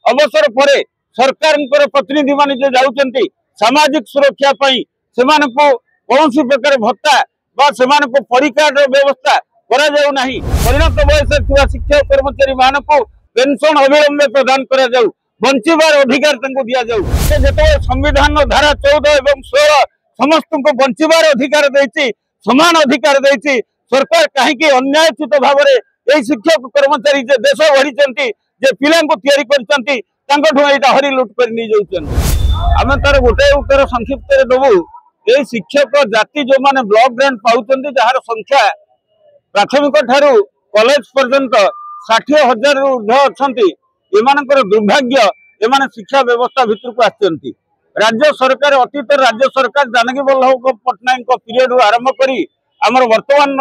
अवसर पर सरकार प्रतिनिधि मान जो जाऊँच सामाजिक सुरक्षा कौन प्रकार भत्ता पढ़ी कार्ड व्यवस्था करा जाऊ नहीं। परिणत वयस शिक्षक कर्मचारी मान पेंशन अविलंबे प्रदान करा जाऊ, बंचार अधिकार दि जाऊ। जो संविधान धारा 14 और 16 समस्त को बंचार अधिकार देती, समान अधिकार देती, सरकार कहीं अन्यायचित भाव में शिक्षक कर्मचारी जे देश गढ़ी पिला कर हरी लुट कर आम तार गोटे उत्तर संक्षिप्त देवु। ये शिक्षक जाति जो माने ब्लॉक ग्रांट पाउछन्ति जार संख्या प्राथमिक ठारू कॉलेज पर्यंत 60,000 ऊर्ध्व अच्छी। एमानकर दुर्भाग्य एमाने शिक्षा व्यवस्था भितर को आछन्ति। राज्य सरकार अतीत राज्य सरकार जानकी वल्लभ पट्टनायक पीरियड रु आरंभ करी आमर वर्तमान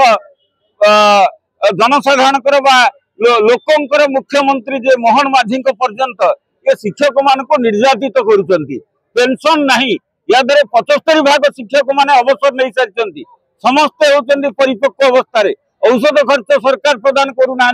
जनसाधारण लोकंकर मुख्यमंत्री जे मोहन माझी पर्यंत ये शिक्षक मान को निर्यातित करुचंती। पेंशन नहीं या 75% शिक्षक माने अवसर नहीं सारी समस्ते होती परिपक्व अवस्था। औषध खर्च सरकार प्रदान करूना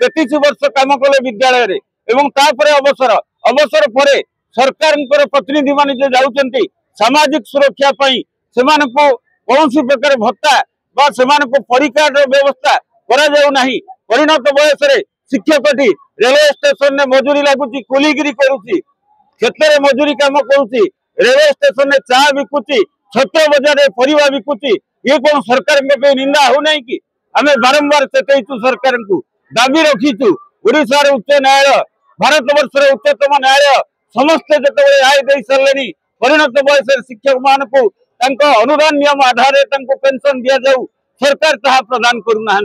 33 वर्ष काम कले विद्यालय अवसर अवसर पर सरकार प्रतिनिधि मान जो जाऊँच सामाजिक सुरक्षा कौन प्रकार भत्ता पढ़ी कार्ड व्यवस्था करा जाऊ नहीं। परिणत वयस शिक्षकटी रेलवे स्टेशन में मजूरी लगुच, कुलीगिरी करुच्ची, क्षेत्र में मजूरी काम करुच्ची, रेलवे स्टेशन में चा बिकुची, छत्र बजार परिवा बिकुची। ये कौन सरकार निंदा हो नहीं कि आम बारंबार चेतु सरकार को दाबी रखीचु। ओडिशा उच्च न्यायालय भारत वर्ष उच्चतम न्यायालय समस्ते जो राय दे सारे परिणत वयस शिक्षक मान को अनुदान नियम आधार पेंशन दि जाऊ, सरकार ता प्रदान करूना।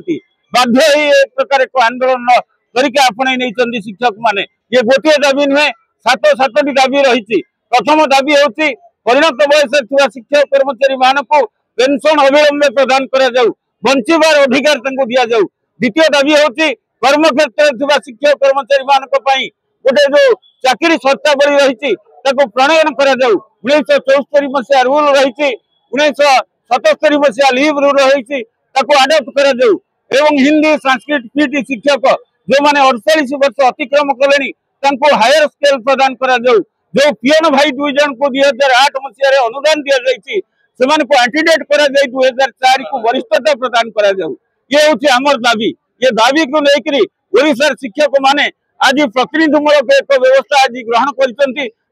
बाध्य एक प्रकार एक आंदोलन करके आपणे नहीं शिक्षक माने। ये गोटे दाबी नुहे, 7 दाबी रही। प्रथम दाबी होची परिणत वयस शिक्षक कर्मचारी मान को पेंशन अविलंबे प्रदान करा जाऊ, बंचार अधिकार दि जाऊ। द्वितीय दाबी होची कर्मक्षेत्र शिक्षक कर्मचारी मान गोटे जो चाकरी शर्तावली रही प्रणयन करा जाऊ। 1974 मसीहा रूल रही, 1977 मसीहा लीव रूल रही आडप्ट करा जाऊ। एवं हिंदी संस्कृत पीटी शिक्षक जो माने 48 वर्ष अतिक्रम कले हायर स्केल प्रदान करा जाऊ। जो पियन भाई 2 जन को 2008 मसीह अनुदान दि जाती को एंटीडेट करा जाए 2004 को वरिष्ठता प्रदान करा जाऊ। ये हूँ आमर दाबी। ये दाबी को लेकर ओडिशा शिक्षक माने आज प्रतिनिधिमूलक एक व्यवस्था आज ग्रहण कर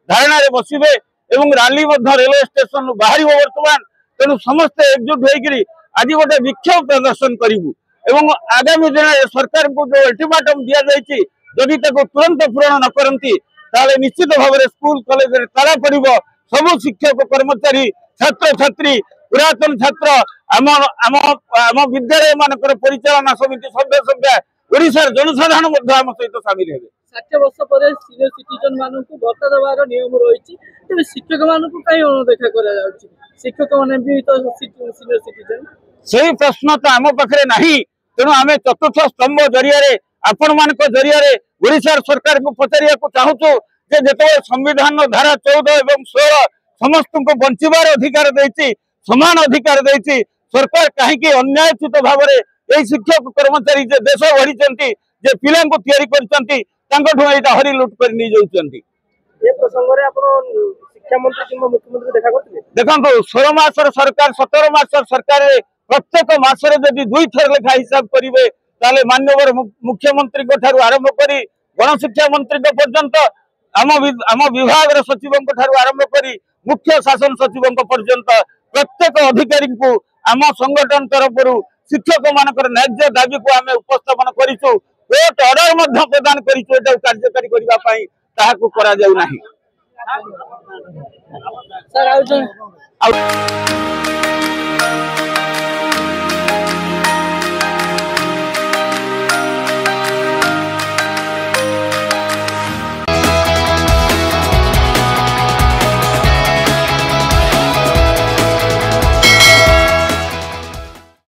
धारणा बसवे और राली रेलवे स्टेशन बाहर बर्तमान। तेणु समस्ते एकजुट होकर आज गोटे विक्षोभ प्रदर्शन करूँ एवं आगामी दिन सरकार को जो अल्टिमेटम दि जाती जदि तुरंत पूरण न करती ताले निश्चित भाव में स्कूल कॉलेज ताला पड़ो। सबु शिक्षक कर्मचारी छात्र छात्री पुरातन छात्र आम आम आम विद्यालय मानकर परिचालना समिति सभ्य सभ्य ओडिशा जनसाधारण आम सहित सामिल हे। 60 वर्ष पर सीनियर सिटीजन मान को भत्ता देवार नियम रही, तेज शिक्षक मान कहीं अणदेखा कर शिक्षक मैंने भी तो सीनियर सिटीजन से प्रश्न तो आम पाखे ना। तेणु आम चतुर्थ स्तंभ जरिया आपण मान जरिया ओडिशा सरकार को पचारिया चाहूँ जो संविधान धारा 14 और 16 समस्त को बंचार अधिकार देती, समान अधिकार देती, सरकार कहीं अन्यायचित भाव में शिक्षक कर्मचारी जे देश गढ़ी जे पिला कर हरी लुट कर देखो 16 मास सरकार 17 मास सरकार प्रत्येक मासरे जदि 2 थर लेखा हिसाब करेंगे ताले माननीय मुख्यमंत्री आरंभ कर गणशिक्षा मंत्री पर्यंत आम विभाग सचिव आरंभ कर मुख्य शासन सचिव पर्यंत प्रत्येक अधिकारी को आम संगठन तरफ शिक्षक मानकर न्याय्य दाबी को आम उपस्थापन करूँ। कोर्ट ऑर्डर प्रदान कार्यकारी करने।